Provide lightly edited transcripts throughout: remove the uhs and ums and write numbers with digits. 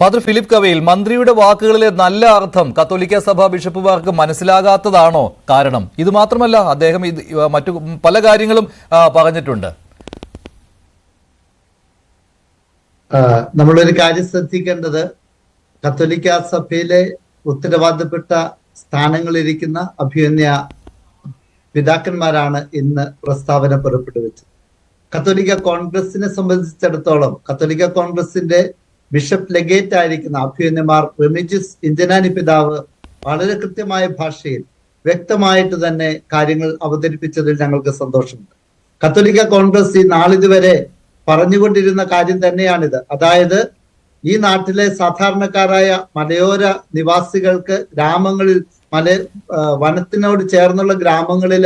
Father Philip Kavayil, മന്ത്രിയുടെ വാക്കുകളിലെ നല്ല അർത്ഥം കത്തോലിക്ക സഭ ബിഷപ്പുമാർക്ക് മനസ്സിലാകാത്തതാണോ കാരണം? ഇത് മാത്രമല്ല, അദ്ദേഹം മറ്റു പല കാര്യങ്ങളും പറഞ്ഞിട്ടുണ്ട്. നമ്മളൊരു കാര്യം ശ്രദ്ധിക്കേണ്ടത്, കത്തോലിക്ക സഭയിലെ ഉത്തരവാദപ്പെട്ട സ്ഥാനങ്ങളിരിക്കുന്ന അഭിമന്യ പിതാക്കന്മാരാണ് ഇന്ന് പ്രസ്താവന പുറപ്പെടുവിച്ചത്. കത്തോലിക്ക കോൺഗ്രസിനെ സംബന്ധിച്ചിടത്തോളം കത്തോലിക്ക കോൺഗ്രസിന്റെ ബിഷപ്പ് ലെഗേറ്റ് ആയിരിക്കുന്ന അഭിമന്യമാർ റെമിജിസ് ഇഞ്ചനാനി പിതാവ് വളരെ കൃത്യമായ ഭാഷയിൽ വ്യക്തമായിട്ട് തന്നെ കാര്യങ്ങൾ അവതരിപ്പിച്ചതിൽ ഞങ്ങൾക്ക് സന്തോഷമുണ്ട്. കത്തോലിക്ക കോൺഗ്രസ് ഈ നാളിതുവരെ പറഞ്ഞുകൊണ്ടിരുന്ന കാര്യം തന്നെയാണിത്. അതായത് ഈ നാട്ടിലെ സാധാരണക്കാരായ മലയോര നിവാസികൾക്ക് ഗ്രാമങ്ങളിൽ വനത്തിനോട് ചേർന്നുള്ള ഗ്രാമങ്ങളിൽ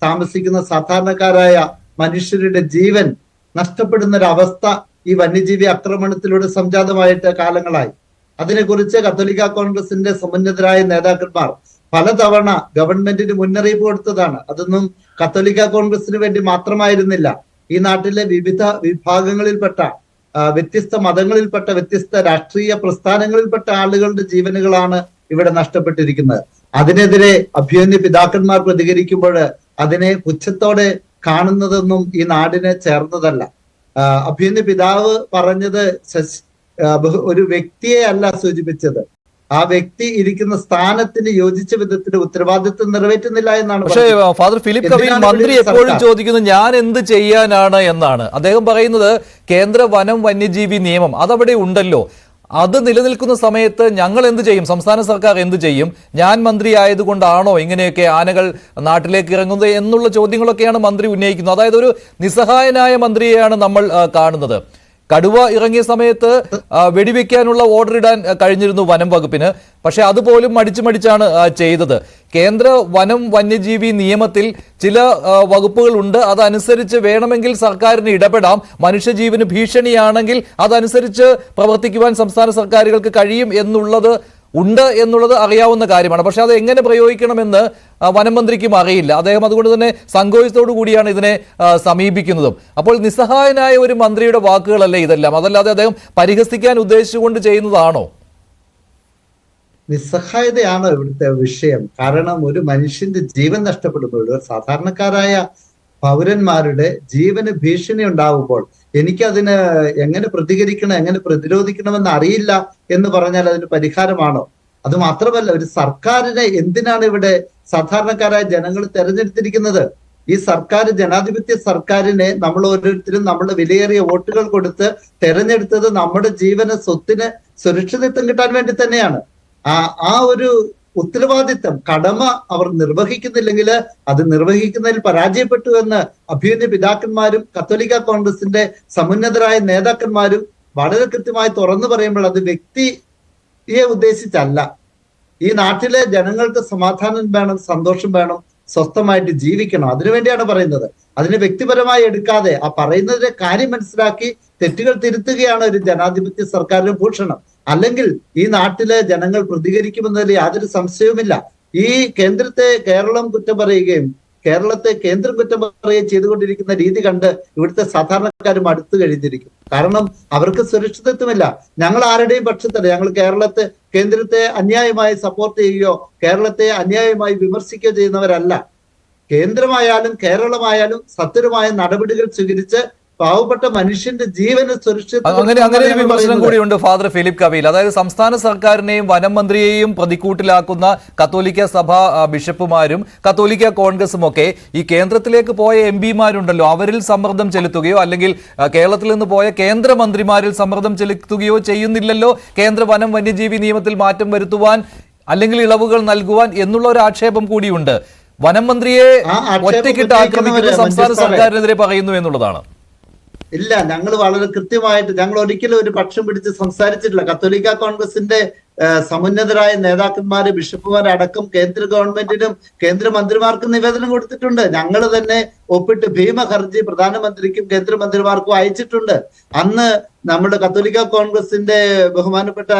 താമസിക്കുന്ന സാധാരണക്കാരായ മനുഷ്യരുടെ ജീവൻ നഷ്ടപ്പെടുന്ന ഒരു അവസ്ഥ ഈ വന്യജീവി ആക്രമണത്തിലൂടെ സംജാതമായിട്ട് കാലങ്ങളായി. അതിനെക്കുറിച്ച് കത്തോലിക്ക കോൺഗ്രസിന്റെ സമുന്നതരായ നേതാക്കന്മാർ പലതവണ ഗവൺമെന്റിന് മുന്നറിയിപ്പ് കൊടുത്തതാണ്. അതൊന്നും കത്തോലിക്ക കോൺഗ്രസിന് വേണ്ടി മാത്രമായിരുന്നില്ല. ഈ നാട്ടിലെ വിവിധ വിഭാഗങ്ങളിൽപ്പെട്ട വ്യത്യസ്ത മതങ്ങളിൽപ്പെട്ട വ്യത്യസ്ത രാഷ്ട്രീയ പ്രസ്ഥാനങ്ങളിൽപ്പെട്ട ആളുകളുടെ ജീവനുകളാണ് ഇവിടെ നഷ്ടപ്പെട്ടിരിക്കുന്നത്. അതിനെതിരെ അഭിമന്യ പിതാക്കന്മാർ പ്രതികരിക്കുമ്പോൾ അതിനെ പുച്ഛത്തോടെ കാണുന്നതൊന്നും ഈ നാടിന് ചേർന്നതല്ല. അഭിമന്യ പിതാവ് പറഞ്ഞത് ഒരു വ്യക്തിയെ അല്ല സൂചിപ്പിച്ചത്, ആ വ്യക്തി ഇരിക്കുന്ന സ്ഥാനത്തിന് യോജിച്ച വിധത്തിൽ ഉത്തരവാദിത്വം നിറവേറ്റുന്നില്ല എന്നാണ്. പക്ഷേ ഫാദർ ഫിലിപ്പ് കവയിൽ, മന്ത്രി എപ്പോഴും ചോദിക്കുന്നത് ഞാൻ എന്ത് ചെയ്യാനാണ് എന്നാണ്. അദ്ദേഹം പറയുന്നത് കേന്ദ്ര വനം വന്യജീവി നിയമം അതവിടെ ഉണ്ടല്ലോ, അത് നിലനിൽക്കുന്ന സമയത്ത് ഞങ്ങൾ എന്ത് ചെയ്യും, സംസ്ഥാന സർക്കാർ എന്ത് ചെയ്യും, ഞാൻ മന്ത്രി ആയതുകൊണ്ടാണോ ഇങ്ങനെയൊക്കെ ആനകൾ നാട്ടിലേക്ക് ഇറങ്ങുന്നത് എന്നുള്ള ചോദ്യങ്ങളൊക്കെയാണ് മന്ത്രി ഉന്നയിക്കുന്നത്. അതായത് ഒരു നിസ്സഹായനായ മന്ത്രിയെയാണ് നമ്മൾ കാണുന്നത്. കടുവ ഇറങ്ങിയ സമയത്ത് വെടിവെക്കാനുള്ള ഓർഡർ ഇടാൻ കഴിഞ്ഞിരുന്നു വനം വകുപ്പിന്, പക്ഷെ അതുപോലും മടിച്ചാണ് ചെയ്തത്. കേന്ദ്ര വനം വന്യജീവി നിയമത്തിൽ ചില വകുപ്പുകളുണ്ട്, അതനുസരിച്ച് വേണമെങ്കിൽ സർക്കാരിന് ഇടപെടാം. മനുഷ്യജീവന് ഭീഷണിയാണെങ്കിൽ അതനുസരിച്ച് പ്രവർത്തിക്കുവാൻ സംസ്ഥാന സർക്കാരുകൾക്ക് കഴിയും എന്നുള്ളത് അറിയാവുന്ന കാര്യമാണ്. പക്ഷെ അത് എങ്ങനെ പ്രയോഗിക്കണമെന്ന് വനം മന്ത്രിക്കും അറിയില്ല. അദ്ദേഹം അതുകൊണ്ട് തന്നെ സങ്കോചത്തോടു കൂടിയാണ് ഇതിനെ സമീപിക്കുന്നതും. അപ്പോൾ നിസ്സഹായനായ ഒരു മന്ത്രിയുടെ വാക്കുകളല്ലേ ഇതെല്ലാം? അതല്ലാതെ അദ്ദേഹം പരിഹസിക്കാൻ ഉദ്ദേശിച്ചുകൊണ്ട് ചെയ്യുന്നതാണോ? നിസ്സഹായതയാണോ ഇവിടുത്തെ വിഷയം? കാരണം ഒരു മനുഷ്യന്റെ ജീവൻ നഷ്ടപ്പെടുമ്പോൾ, സാധാരണക്കാരായ പൗരന്മാരുടെ ജീവന് ഭീഷണി ഉണ്ടാവുമ്പോൾ എനിക്കതിന് എങ്ങനെ പ്രതികരിക്കണം, എങ്ങനെ പ്രതിരോധിക്കണമെന്ന് അറിയില്ല എന്ന് പറഞ്ഞാൽ അതിന് പരിഹാരമാണോ? അത് മാത്രമല്ല, ഒരു സർക്കാരിനെ എന്തിനാണ് ഇവിടെ സാധാരണക്കാരായ ജനങ്ങൾ തെരഞ്ഞെടുത്തിരിക്കുന്നത്? ഈ സർക്കാർ, ജനാധിപത്യ സർക്കാരിനെ നമ്മൾ ഓരോരുത്തരും നമ്മുടെ വിലയേറിയ വോട്ടുകൾ കൊടുത്ത് തെരഞ്ഞെടുത്തത് നമ്മുടെ ജീവന് സ്വത്തിന് സുരക്ഷിതത്വം കിട്ടാൻ വേണ്ടി തന്നെയാണ്. ആ ഒരു ഉത്തരവാദിത്തം, കടമ അവർ നിർവഹിക്കുന്നില്ലെങ്കിൽ അത് നിർവഹിക്കുന്നതിൽ പരാജയപ്പെട്ടു എന്ന് അഭിമന്യ പിതാക്കന്മാരും കത്തോലിക്ക കോൺഗ്രസിന്റെ സമുന്നതരായ നേതാക്കന്മാരും വളരെ കൃത്യമായി തുറന്നു പറയുമ്പോൾ അത് വ്യക്തിയെ ഉദ്ദേശിച്ചല്ല. ഈ നാട്ടിലെ ജനങ്ങൾക്ക് സമാധാനം വേണം, സന്തോഷം വേണം, സ്വസ്ഥമായിട്ട് ജീവിക്കണം. അതിനുവേണ്ടിയാണ് പറയുന്നത്. അതിനെ വ്യക്തിപരമായി എടുക്കാതെ ആ പറയുന്നതിന്റെ കാര്യം മനസ്സിലാക്കി തെറ്റുകൾ തിരുത്തുകയാണ് ഒരു ജനാധിപത്യ സർക്കാരിന്റെ ഭൂഷണം. അല്ലെങ്കിൽ ഈ നാട്ടിലെ ജനങ്ങൾ പ്രതികരിക്കുമെന്നതിൽ യാതൊരു സംശയവുമില്ല. ഈ കേന്ദ്രത്തെ കേരളം കുറ്റം പറയുകയും കേരളത്തെ കേന്ദ്രം കുറ്റം പറയുകയും ചെയ്തുകൊണ്ടിരിക്കുന്ന രീതി കണ്ട് ഇവിടുത്തെ സാധാരണക്കാരും അടുത്തു കഴിഞ്ഞിരിക്കും. കാരണം അവർക്ക് സുരക്ഷിതത്വമില്ല. ഞങ്ങൾ ആരുടെയും പക്ഷത്തല്ല. ഞങ്ങൾ കേന്ദ്രത്തെ അന്യായമായി സപ്പോർട്ട് ചെയ്യുകയോ കേരളത്തെ അന്യായമായി വിമർശിക്കുകയോ ചെയ്യുന്നവരല്ല. കേന്ദ്രമായാലും കേരളമായാലും സത്വരമായ നടപടികൾ സ്വീകരിച്ച് പാവപ്പെട്ട മനുഷ്യന്റെ ജീവന് സുരക്ഷിത അങ്ങനെ ഒരു വിമർശനം കൂടിയുണ്ട് ഫാദർ ഫിലിപ്പ് കവയിൽ. അതായത് സംസ്ഥാന സർക്കാരിനെയും വനം മന്ത്രിയെയും പ്രതിക്കൂട്ടിലാക്കുന്ന കത്തോലിക്ക സഭ ബിഷപ്പുമാരും കത്തോലിക്ക കോൺഗ്രസും ഒക്കെ ഈ കേന്ദ്രത്തിലേക്ക് പോയ MP-മാരുണ്ടല്ലോ, അവരിൽ സമ്മർദ്ദം ചെലുത്തുകയോ അല്ലെങ്കിൽ കേരളത്തിൽ നിന്ന് പോയ കേന്ദ്രമന്ത്രിമാരിൽ സമ്മർദ്ദം ചെലുത്തുകയോ ചെയ്യുന്നില്ലല്ലോ കേന്ദ്ര വനം വന്യജീവി നിയമത്തിൽ മാറ്റം വരുത്തുവാൻ അല്ലെങ്കിൽ ഇളവുകൾ നൽകുവാൻ എന്നുള്ള ഒരു ആക്ഷേപം കൂടിയുണ്ട്. വനം മന്ത്രിയെ ഒറ്റയ്ക്കിട്ട് ആക്രമിക്കുന്ന സംസ്ഥാന സർക്കാരിനെതിരെ പറയുന്നു എന്നുള്ളതാണ്. ഇല്ല, ഞങ്ങൾ വളരെ കൃത്യമായിട്ട്, ഞങ്ങൾ ഒരിക്കലും ഒരു പക്ഷം പിടിച്ച് സംസാരിച്ചിട്ടില്ല. കത്തോലിക്ക കോൺഗ്രസിന്റെ സമുന്നതരായ നേതാക്കന്മാര്, ബിഷപ്പുമാരടക്കം കേന്ദ്ര ഗവൺമെന്റിനും കേന്ദ്രമന്ത്രിമാർക്കും നിവേദനം കൊടുത്തിട്ടുണ്ട്. ഞങ്ങൾ തന്നെ ഒപ്പിട്ട് ഭീമ ഹർജി പ്രധാനമന്ത്രിക്കും കേന്ദ്രമന്ത്രിമാർക്കും അയച്ചിട്ടുണ്ട്. അന്ന് നമ്മുടെ കത്തോലിക്ക കോൺഗ്രസിന്റെ ബഹുമാനപ്പെട്ട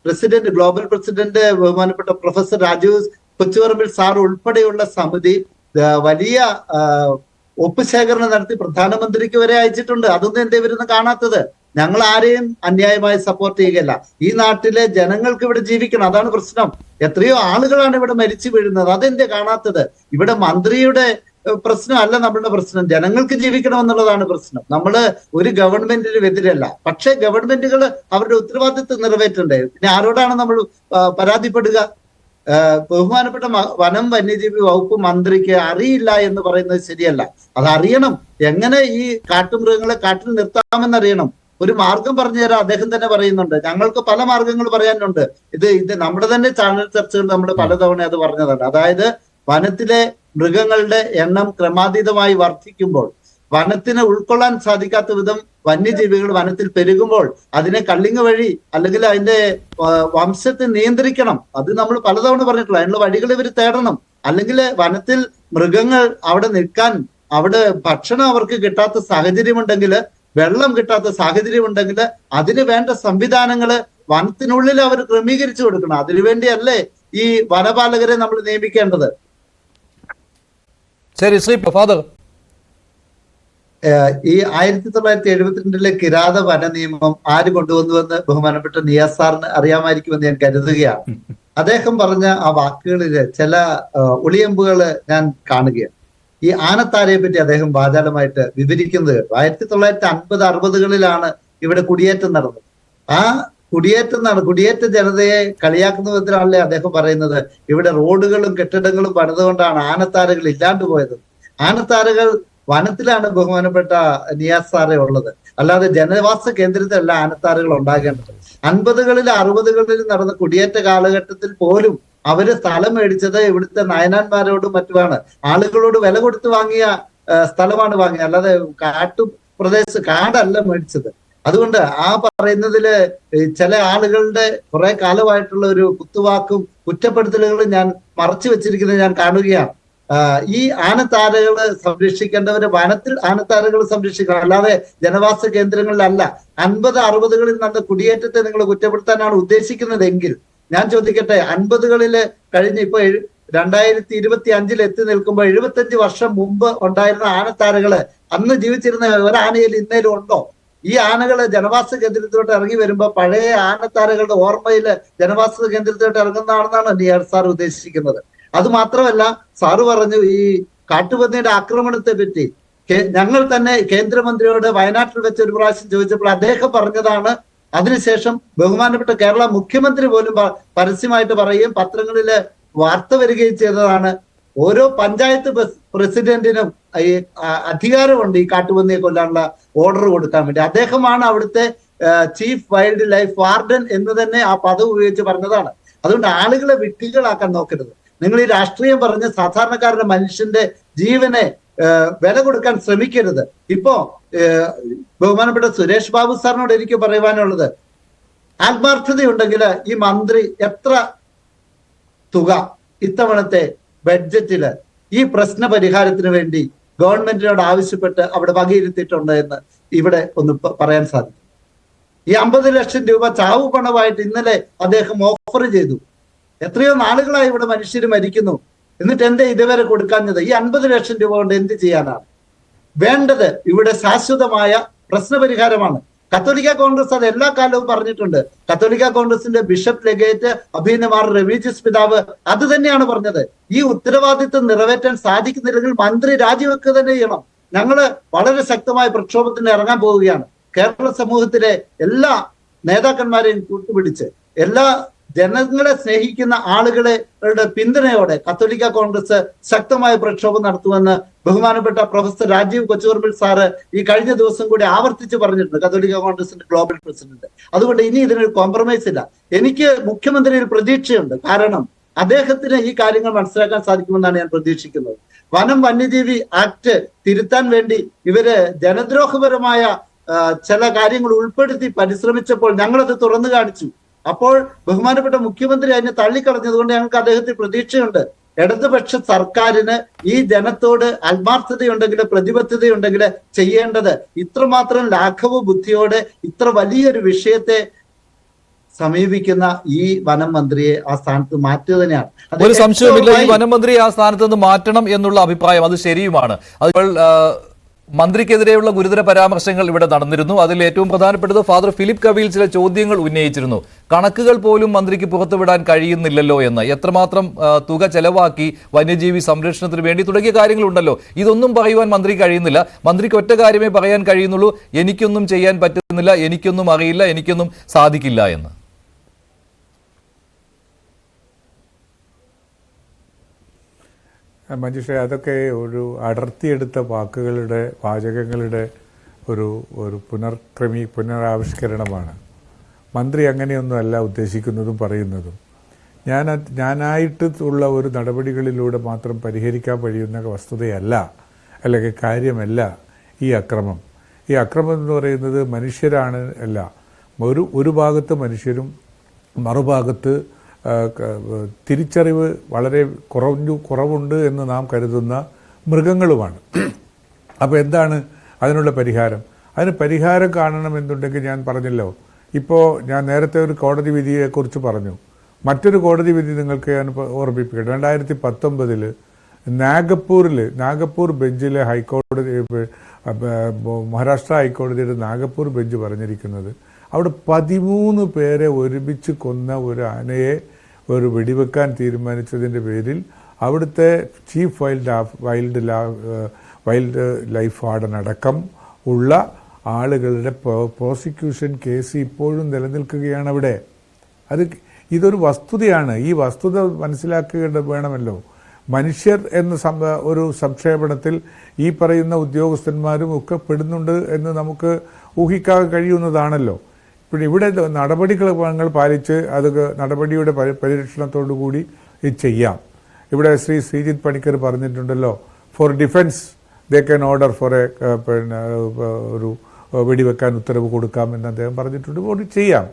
പ്രസിഡന്റ്, ഗ്ലോബൽ പ്രസിഡന്റ് ബഹുമാനപ്പെട്ട പ്രൊഫസർ രാജീവ് കൊച്ചുപറമ്പിൽ സാർ ഉൾപ്പെടെയുള്ള സമിതി വലിയ ഒപ്പ് ശേഖരണം നടത്തി പ്രധാനമന്ത്രിക്ക് വരെ അയച്ചിട്ടുണ്ട്. അതൊന്നും എന്തേ വരുന്ന കാണാത്തത്? ഞങ്ങൾ ആരെയും അന്യായമായി സപ്പോർട്ട് ചെയ്യുകയല്ല. ഈ നാട്ടിലെ ജനങ്ങൾക്ക് ഇവിടെ ജീവിക്കണം, അതാണ് പ്രശ്നം. എത്രയോ ആളുകളാണ് ഇവിടെ മരിച്ചു വീഴുന്നത്, അതെന്താ കാണാത്തത്? ഇവിടെ മന്ത്രിയുടെ പ്രശ്നമല്ല നമ്മളുടെ പ്രശ്നം, ജനങ്ങൾക്ക് ജീവിക്കണം എന്നുള്ളതാണ് പ്രശ്നം. നമ്മള് ഒരു ഗവൺമെന്റിനും എതിരല്ല, പക്ഷെ ഗവൺമെന്റുകൾ അവരുടെ ഉത്തരവാദിത്വം നിറവേറ്റണ്ടേ? പിന്നെ ആരോടാണ് നമ്മൾ പരാതിപ്പെടുക? ബഹുമാനപ്പെട്ട വനം വന്യജീവി വകുപ്പ് മന്ത്രിക്ക് അറിയില്ല എന്ന് പറയുന്നത് ശരിയല്ല. അതറിയണം. എങ്ങനെ ഈ കാട്ടുമൃഗങ്ങളെ കാട്ടിൽ നിർത്താമെന്നറിയണം. ഒരു മാർഗം പറഞ്ഞു തരാം, അദ്ദേഹം തന്നെ പറയുന്നുണ്ട്. ഞങ്ങൾക്ക് പല മാർഗങ്ങൾ പറയാനുണ്ട്. ഇത് നമ്മുടെ തന്നെ ചാനൽ ചർച്ചകൾ നമ്മൾ പലതവണ അത് പറഞ്ഞതാണ്. അതായത് വനത്തിലെ മൃഗങ്ങളുടെ എണ്ണം ക്രമാതീതമായി വർദ്ധിക്കുമ്പോൾ, വനത്തിന് ഉൾക്കൊള്ളാൻ സാധിക്കാത്ത വിധം വന്യജീവികൾ വനത്തിൽ പെരുകുമ്പോൾ അതിനെ കള്ളിങ് വഴി അല്ലെങ്കിൽ അതിന്റെ വംശത്തെ നിയന്ത്രിക്കണം. അത് നമ്മൾ പലതവണ പറഞ്ഞിട്ടുള്ള അതിനുള്ള വഴികൾ ഇവർ തേടണം. അല്ലെങ്കിൽ വനത്തിൽ മൃഗങ്ങൾ അവിടെ നിൽക്കാൻ, അവിടെ ഭക്ഷണം അവർക്ക് കിട്ടാത്ത സാഹചര്യമുണ്ടെങ്കിൽ, വെള്ളം കിട്ടാത്ത സാഹചര്യം ഉണ്ടെങ്കിൽ അതിന് വേണ്ട സംവിധാനങ്ങള് വനത്തിനുള്ളിൽ അവർ ക്രമീകരിച്ചു കൊടുക്കണം. അതിനുവേണ്ടിയല്ലേ ഈ വനപാലകരെ നമ്മൾ നിയമിക്കേണ്ടത്? ശരി, ശ്രീ ഫാദർ. ഈ 1972 കിരാത വന നിയമം ആര് കൊണ്ടുവന്നുവെന്ന് ബഹുമാനപ്പെട്ട നിയാസ് സാറിന് അറിയാമായിരിക്കുമെന്ന് ഞാൻ കരുതുകയാണ്. അദ്ദേഹം പറഞ്ഞ ആ വാക്കുകളില് ചില ഒളിയമ്പുകള് ഞാൻ കാണുകയാണ്. ഈ ആനത്താരയെ പറ്റി അദ്ദേഹം വാചാലമായിട്ട് വിവരിക്കുന്നത് കേട്ടു. 1950-60കളിലാണ് ഇവിടെ കുടിയേറ്റം നടന്നത്. ആ കുടിയേറ്റ ജനതയെ കളിയാക്കുന്ന വിധത്തിലാണല്ലേ അദ്ദേഹം പറയുന്നത് ഇവിടെ റോഡുകളും കെട്ടിടങ്ങളും പണിതുകൊണ്ടാണ് ആനത്താരകൾ ഇല്ലാണ്ട് പോയത്. ആനത്താരകൾ വനത്തിലാണ് ബഹുമാനപ്പെട്ട നിയാസ് സാറെ ഉള്ളത്, അല്ലാതെ ജനവാസ കേന്ദ്രത്തിലല്ല ആനത്താരകൾ ഉണ്ടാകേണ്ടത്. 50കളിലും 60കളിലും നടന്ന കുടിയേറ്റ കാലഘട്ടത്തിൽ പോലും അവര് സ്ഥലം മേടിച്ചത് ഇവിടുത്തെ നായനാന്മാരോടും മറ്റുമാണ്. ആളുകളോട് വില കൊടുത്ത് വാങ്ങിയ സ്ഥലമാണ് വാങ്ങിയത്, അല്ലാതെ കാടല്ല മേടിച്ചത്. അതുകൊണ്ട് ആ പറയുന്നതില് ചില ആളുകളുടെ കുറെ കാലമായിട്ടുള്ള ഒരു കുത്തുവാക്കും കുറ്റപ്പെടുത്തലുകളും ഞാൻ മറച്ചു വെച്ചിരിക്കുന്നത് ഞാൻ കാണുകയാണ്. ഈ ആനത്താരകള് സംരക്ഷിക്കേണ്ടവര് വനത്തിൽ ആനത്താരകൾ സംരക്ഷിക്കണം, അല്ലാതെ ജനവാസ കേന്ദ്രങ്ങളിലല്ല. 50-60കളിൽ നടന്ന കുടിയേറ്റത്തെ നിങ്ങൾ കുറ്റപ്പെടുത്താനാണ് ഉദ്ദേശിക്കുന്നതെങ്കിൽ ഞാൻ ചോദിക്കട്ടെ, 50കളില് കഴിഞ്ഞ് ഇപ്പൊ 2025 എത്തി നിൽക്കുമ്പോൾ 75 വർഷം മുമ്പ് ഉണ്ടായിരുന്ന ആനത്താരകള് അന്ന് ജീവിച്ചിരുന്ന ഒരാനയിൽ ഇന്നേലും ഉണ്ടോ? ഈ ആനകള് ജനവാസ കേന്ദ്രത്തിലോട്ട് ഇറങ്ങി വരുമ്പോ പഴയ ആനത്താരകളുടെ ഓർമ്മയില് ജനവാസ കേന്ദ്രത്തിലോട്ട് ഇറങ്ങുന്നതാണെന്നാണ് നിയാസ് സാർ ഉദ്ദേശിക്കുന്നത്. അത് മാത്രമല്ല, സാറ് പറഞ്ഞു ഈ കാട്ടുപന്നിയുടെ ആക്രമണത്തെ പറ്റി ഞങ്ങൾ തന്നെ കേന്ദ്രമന്ത്രിയോട് വയനാട്ടിൽ വെച്ച് ഒരു പ്രാവശ്യം ചോദിച്ചപ്പോൾ അദ്ദേഹം പറഞ്ഞതാണ്. അതിനുശേഷം ബഹുമാനപ്പെട്ട കേരള മുഖ്യമന്ത്രി പോലും പരസ്യമായിട്ട് പറയുകയും പത്രങ്ങളില് വാർത്ത വരികയും ചെയ്തതാണ്. ഓരോ പഞ്ചായത്ത് പ്രസിഡന്റിനും ഈ അധികാരമുണ്ട് ഈ കാട്ടുപന്നിയെ കൊല്ലാനുള്ള ഓർഡർ കൊടുക്കാൻ വേണ്ടി. അദ്ദേഹമാണ് അവിടുത്തെ ചീഫ് വൈൽഡ് ലൈഫ് വാർഡൻ എന്ന് തന്നെ ആ പദം ഉപയോഗിച്ച് പറഞ്ഞതാണ്. അതുകൊണ്ട് ആളുകളെ വിഡ്ഢികളാക്കാൻ നോക്കരുത്. നിങ്ങൾ ഈ രാഷ്ട്രീയം പറഞ്ഞ് സാധാരണക്കാരുടെ മനുഷ്യന്റെ ജീവനെ വില കൊടുക്കാൻ ശ്രമിക്കരുത്. ഇപ്പോ ബഹുമാനപ്പെട്ട സുരേഷ് ബാബു സാറിനോട് എനിക്ക് പറയുവാനുള്ളത്, ആത്മാർത്ഥതയുണ്ടെങ്കിൽ ഈ മന്ത്രി എത്ര തുക ഇത്തവണത്തെ ബഡ്ജറ്റില് ഈ പ്രശ്ന പരിഹാരത്തിന് വേണ്ടി ഗവൺമെന്റിനോട് ആവശ്യപ്പെട്ട് അവിടെ വകയിരുത്തിയിട്ടുണ്ട് എന്ന് ഇവിടെ ഒന്ന് പറയാൻ സാധിക്കും. ഈ 50 ലക്ഷം രൂപ ചാവു പണമായിട്ട് ഇന്നലെ അദ്ദേഹം ഓഫർ ചെയ്തു. എത്രയോ നാളുകളായി ഇവിടെ മനുഷ്യർ മരിക്കുന്നു, എന്നിട്ട് എന്തേ ഇതുവരെ കൊടുക്കാഞ്ഞത്? ഈ 50 ലക്ഷം രൂപ കൊണ്ട് എന്ത് ചെയ്യാനാണ്? വേണ്ടത് ഇവിടെ ശാശ്വതമായ പ്രശ്നപരിഹാരമാണ്. കത്തോലിക്ക കോൺഗ്രസ് അത് എല്ലാ കാലവും പറഞ്ഞിട്ടുണ്ട്. കത്തോലിക്ക കോൺഗ്രസിന്റെ ബിഷപ്പ് ലെഗേറ്റ് അഭിനമാർ റെമീജിയസ് പിതാവ് അത് തന്നെയാണ് പറഞ്ഞത്. ഈ ഉത്തരവാദിത്വം നിറവേറ്റാൻ സാധിക്കുന്നില്ലെങ്കിൽ മന്ത്രി രാജിവെക്കുക തന്നെ ചെയ്യണം. ഞങ്ങള് വളരെ ശക്തമായ പ്രക്ഷോഭത്തിന് ഇറങ്ങാൻ പോവുകയാണ്. കേരള സമൂഹത്തിലെ എല്ലാ നേതാക്കന്മാരെയും കൂട്ടുപിടിച്ച് എല്ലാ ജനങ്ങളെ സ്നേഹിക്കുന്ന ആളുകളുടെ പിന്തുണയോടെ കത്തോലിക്ക കോൺഗ്രസ് ശക്തമായ പ്രക്ഷോഭം നടത്തുമെന്ന് ബഹുമാനപ്പെട്ട പ്രൊഫസർ രാജീവ് കൊച്ചുപറമ്പിൽ സാറ് ഈ കഴിഞ്ഞ ദിവസം കൂടി ആവർത്തിച്ച് പറഞ്ഞിട്ടുണ്ട്, കത്തോലിക്ക കോൺഗ്രസിന്റെ ഗ്ലോബൽ പ്രസിഡന്റ്. അതുകൊണ്ട് ഇനി ഇതിനൊരു കോംപ്രമൈസ് ഇല്ല. എനിക്ക് മുഖ്യമന്ത്രിയിൽ പ്രതീക്ഷയുണ്ട്. കാരണം അദ്ദേഹത്തിന് ഈ കാര്യങ്ങൾ മനസ്സിലാക്കാൻ സാധിക്കുമെന്നാണ് ഞാൻ പ്രതീക്ഷിക്കുന്നത്. വനം വന്യജീവി ആക്ട് തിരുത്താൻ വേണ്ടി ഇവര് ജനദ്രോഹപരമായ ചില കാര്യങ്ങൾ ഉൾപ്പെടുത്തി പരിശ്രമിച്ചപ്പോൾ ഞങ്ങളത് തുറന്നു കാണിച്ചു. അപ്പോൾ ബഹുമാനപ്പെട്ട മുഖ്യമന്ത്രി അതിനെ തള്ളിക്കളഞ്ഞതുകൊണ്ട് ഞങ്ങൾക്ക് അദ്ദേഹത്തിൽ പ്രതീക്ഷയുണ്ട്. ഇടതുപക്ഷ സർക്കാരിന് ഈ ജനത്തോട് ആത്മാർത്ഥതയുണ്ടെങ്കിൽ പ്രതിബദ്ധതയുണ്ടെങ്കിൽ ചെയ്യേണ്ടത് ഇത്രമാത്രം ലാഘവ ബുദ്ധിയോടെ ഇത്ര വലിയൊരു വിഷയത്തെ സമീപിക്കുന്ന ഈ വനം മന്ത്രിയെ ആ സ്ഥാനത്ത് മാറ്റുക തന്നെയാണ്. ഒരു സംശയവുമില്ല, ഈ വനം മന്ത്രി ആ സ്ഥാനത്ത് നിന്ന് മാറ്റണം എന്നുള്ള അഭിപ്രായം അത് ശരിയുമാണ്. അത് മന്ത്രിക്കെതിരെയുള്ള ഗുരുതര പരാമർശങ്ങൾ ഇവിടെ നടന്നിരുന്നു. അതിൽ ഏറ്റവും പ്രധാനപ്പെട്ടത് ഫാദർ ഫിലിപ്പ് കവീൽ ചില ചോദ്യങ്ങൾ ഉന്നയിച്ചിരുന്നു. കണക്കുകൾ പോലും മന്ത്രിക്ക് പുറത്തുവിടാൻ കഴിയുന്നില്ലല്ലോ എന്ന്, എത്രമാത്രം തുക ചെലവാക്കി വന്യജീവി സംരക്ഷണത്തിന് വേണ്ടി തുടങ്ങിയ കാര്യങ്ങളുണ്ടല്ലോ. ഇതൊന്നും പറയുവാൻ മന്ത്രിക്ക് കഴിയുന്നില്ല. മന്ത്രിക്ക് ഒറ്റ കാര്യമേ പറയാൻ കഴിയുന്നുള്ളൂ, എനിക്കൊന്നും ചെയ്യാൻ പറ്റുന്നില്ല, എനിക്കൊന്നും അറിയില്ല, എനിക്കൊന്നും സാധിക്കില്ല എന്ന്. മഞ്ജുഷ, അതൊക്കെ ഒരു അടർത്തിയെടുത്ത വാചകങ്ങളുടെ ഒരു പുനരാവിഷ്കരണമാണ്. മന്ത്രി അങ്ങനെയൊന്നുമല്ല ഉദ്ദേശിക്കുന്നതും പറയുന്നതും. ഞാനായിട്ടുള്ള ഒരു നടപടികളിലൂടെ മാത്രം പരിഹരിക്കാൻ കഴിയുന്ന വസ്തുതയല്ല, അല്ലെങ്കിൽ കാര്യമല്ല ഈ അക്രമം. ഈ അക്രമം എന്ന് പറയുന്നത് മനുഷ്യരാണ് അല്ല, ഒരു ഭാഗത്ത് മനുഷ്യരും മറുഭാഗത്ത് തിരിച്ചറിവ് വളരെ കുറവുണ്ട് എന്ന് നാം കരുതുന്ന മൃഗങ്ങളുമാണ്. അപ്പോൾ എന്താണ് അതിനുള്ള പരിഹാരം? അതിന് പരിഹാരം കാണണമെന്നുണ്ടെങ്കിൽ ഞാൻ പറഞ്ഞല്ലോ, ഇപ്പോൾ ഞാൻ നേരത്തെ ഒരു കോടതി വിധിയെക്കുറിച്ച് പറഞ്ഞു. മറ്റൊരു കോടതി വിധി നിങ്ങൾക്ക് ഞാൻ ഓർമ്മിപ്പിക്കട്ടെ. 2019 നാഗപ്പൂർ ബെഞ്ചിലെ ഹൈക്കോടതി, മഹാരാഷ്ട്ര ഹൈക്കോടതിയുടെ നാഗപ്പൂർ ബെഞ്ച് പറഞ്ഞിരിക്കുന്നത്, അവിടെ 13 പേരെ ഒരുമിച്ച് കൊന്ന ഒരു ആനയെ വെടിവെക്കാൻ തീരുമാനിച്ചതിൻ്റെ പേരിൽ അവിടുത്തെ ചീഫ് വൈൽഡ് ലൈഫ് വാർഡൻ അടക്കം ഉള്ള ആളുകളുടെ പ്രോസിക്യൂഷൻ കേസ് ഇപ്പോഴും നിലനിൽക്കുകയാണ് അവിടെ. ഇതൊരു വസ്തുതയാണ്. ഈ വസ്തുത മനസ്സിലാക്കേണ്ട വേണമല്ലോ. മനുഷ്യർ എന്ന ഒരു സംക്ഷേപണത്തിൽ ഈ പറയുന്ന ഉദ്യോഗസ്ഥന്മാരും ഒക്കെ പെടുന്നുണ്ട് എന്ന് നമുക്ക് ഊഹിക്കാൻ കഴിയുന്നതാണല്ലോ. ഇവിടെ നടപടികൾ പാലിച്ച് അത് നടപടിയുടെ പരിരക്ഷണത്തോടു കൂടി ഇത് ചെയ്യാം. ഇവിടെ ശ്രീജിത്ത് പണിക്കർ പറഞ്ഞിട്ടുണ്ടല്ലോ, for defence they can order for ഒരു വെടിവെക്കാൻ ഉത്തരവ് കൊടുക്കാം എന്ന് അദ്ദേഹം പറഞ്ഞിട്ടുണ്ട്. ചെയ്യാം,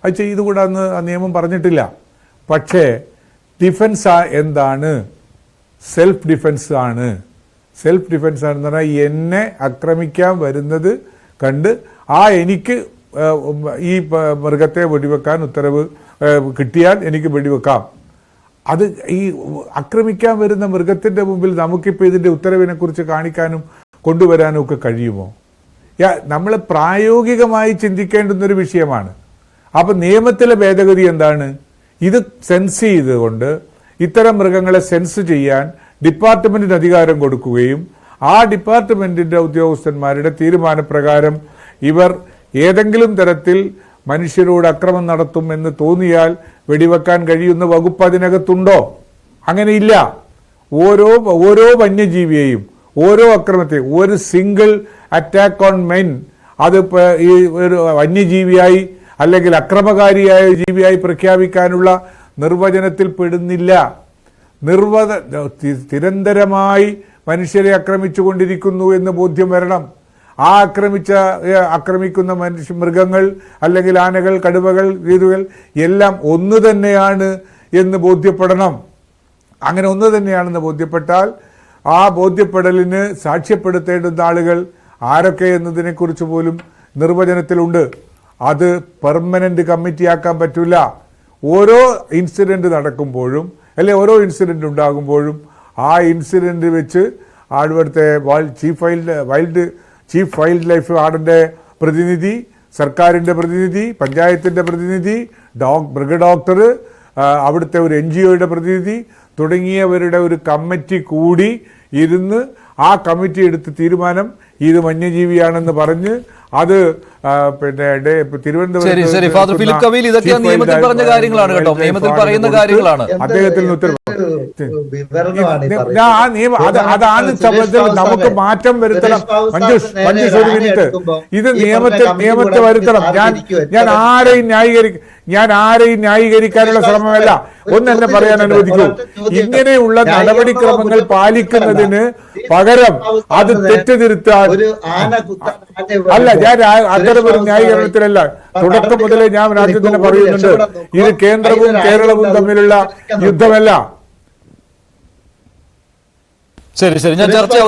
അത് ചെയ്തുകൂടാന്ന് ആ നിയമം പറഞ്ഞിട്ടില്ല. പക്ഷേ ഡിഫൻസ് എന്താണ്? സെൽഫ് ഡിഫൻസ് ആണ്. സെൽഫ് ഡിഫൻസ് ആണെന്ന് പറഞ്ഞാൽ എന്നെ ആക്രമിക്കാൻ വരുന്നത് കണ്ട് എനിക്ക് ഈ മൃഗത്തെ വെടിവെക്കാൻ ഉത്തരവ് കിട്ടിയാൽ എനിക്ക് വെടിവെക്കാം. അത് ഈ ആക്രമിക്കാൻ വരുന്ന മൃഗത്തിൻ്റെ മുമ്പിൽ നമുക്കിപ്പോൾ ഇതിൻ്റെ ഉത്തരവിനെ കുറിച്ച് കാണിക്കാനും കൊണ്ടുവരാനും ഒക്കെ കഴിയുമോ? നമ്മൾ പ്രായോഗികമായി ചിന്തിക്കേണ്ടുന്നൊരു വിഷയമാണ്. അപ്പം നിയമത്തിലെ ഭേദഗതി എന്താണ്? ഇത് സെൻസ് ചെയ്തുകൊണ്ട് ഇത്തരം മൃഗങ്ങളെ സെൻസ് ചെയ്യാൻ ഡിപ്പാർട്ട്മെന്റിന് അധികാരം കൊടുക്കുകയും ആ ഡിപ്പാർട്ട്മെന്റിന്റെ ഉദ്യോഗസ്ഥന്മാരുടെ തീരുമാനപ്രകാരം ഇവർ ഏതെങ്കിലും തരത്തിൽ മനുഷ്യരോട് അക്രമം നടത്തും എന്ന് തോന്നിയാൽ വെടിവെക്കാൻ കഴിയുന്ന വകുപ്പ് അതിനകത്തുണ്ടോ? അങ്ങനെയില്ല. ഓരോ വന്യജീവിയെയും, ഓരോ അക്രമത്തെയും, ഒരു സിംഗിൾ അറ്റാക്ക് ഓൺ മെൻ അത് ഈ ഒരു വന്യജീവിയായി അല്ലെങ്കിൽ അക്രമകാരിയായ ജീവിയായി പ്രഖ്യാപിക്കാനുള്ള നിർവചനത്തിൽ പെടുന്നില്ല. നിരന്തരമായി മനുഷ്യരെ ആക്രമിച്ചുകൊണ്ടിരിക്കുന്നു എന്ന് ബോധ്യം വരണം. ആ ആക്രമിക്കുന്ന മൃഗങ്ങൾ അല്ലെങ്കിൽ ആനകൾ, കടുവകൾ, വീരുകൾ എല്ലാം ഒന്ന് തന്നെയാണ് എന്ന് ബോധ്യപ്പെടണം. അങ്ങനെ ഒന്ന് തന്നെയാണെന്ന് ബോധ്യപ്പെട്ടാൽ ആ ബോധ്യപ്പെടലിന് സാക്ഷ്യപ്പെടുത്തേണ്ടുന്ന ആളുകൾ ആരൊക്കെ എന്നതിനെക്കുറിച്ച് പോലും നിർവചനത്തിലുണ്ട്. അത് പെർമനന്റ് കമ്മിറ്റിയാക്കാൻ പറ്റില്ല. ഓരോ ഇൻസിഡന്റ് നടക്കുമ്പോഴും അല്ലെ ഓരോ ഇൻസിഡന്റ് ഉണ്ടാകുമ്പോഴും ആ ഇൻസിഡന്റ് വെച്ച് അവിടുത്തെ ചീഫ് വൈൽഡ് ലൈഫ് വാർഡന്റെ പ്രതിനിധി, സർക്കാരിൻ്റെ പ്രതിനിധി, പഞ്ചായത്തിൻ്റെ പ്രതിനിധി, മൃഗഡോക്ടർ, അവിടുത്തെ ഒരു NGOയുടെ പ്രതിനിധി തുടങ്ങിയവരുടെ ഒരു കമ്മിറ്റി കൂടി ഇരുന്ന് ആ കമ്മിറ്റി എടുത്ത തീരുമാനം ഇത് വന്യജീവിയാണെന്ന് പറഞ്ഞ് അത് പിന്നെ ഫാദർ ഫിലിപ്പ് കവീൽ ഇതൊക്കെ നിയമത്തിൽ പറഞ്ഞ കാര്യങ്ങളാണ് കേട്ടോ, നിയമത്തിൽ പറയുന്ന കാര്യങ്ങളാണ്. അദ്ദേഹത്തിന് ഉത്തരവ് അതാണ് നമുക്ക് മാറ്റം വരുത്തണം. മഞ്ജുഷ് ഒരു മിനിറ്റ്, ഇത് നിയമത്തെ വരുത്തണം. ഞാൻ ആരെയും ന്യായീകരിക്കാനുള്ള ശ്രമമല്ല. ഒന്നെന്നെ പറയാൻ അനുവദിക്കൂ. ഇങ്ങനെയുള്ള നടപടിക്രമങ്ങൾ പാലിക്കുന്നതിന് പകരം അത് തെറ്റുതിരുത്താൻ അല്ല, ഞാൻ അത്തരം ഒരു ന്യായീകരണത്തിലല്ല. തുടക്കം മുതലേ ഞാൻ രാജ്യം തന്നെ പറയുന്നുണ്ട്, ഇത് കേന്ദ്രവും കേരളവും തമ്മിലുള്ള യുദ്ധമല്ല. ശരി, ഞാൻ ചർച്ച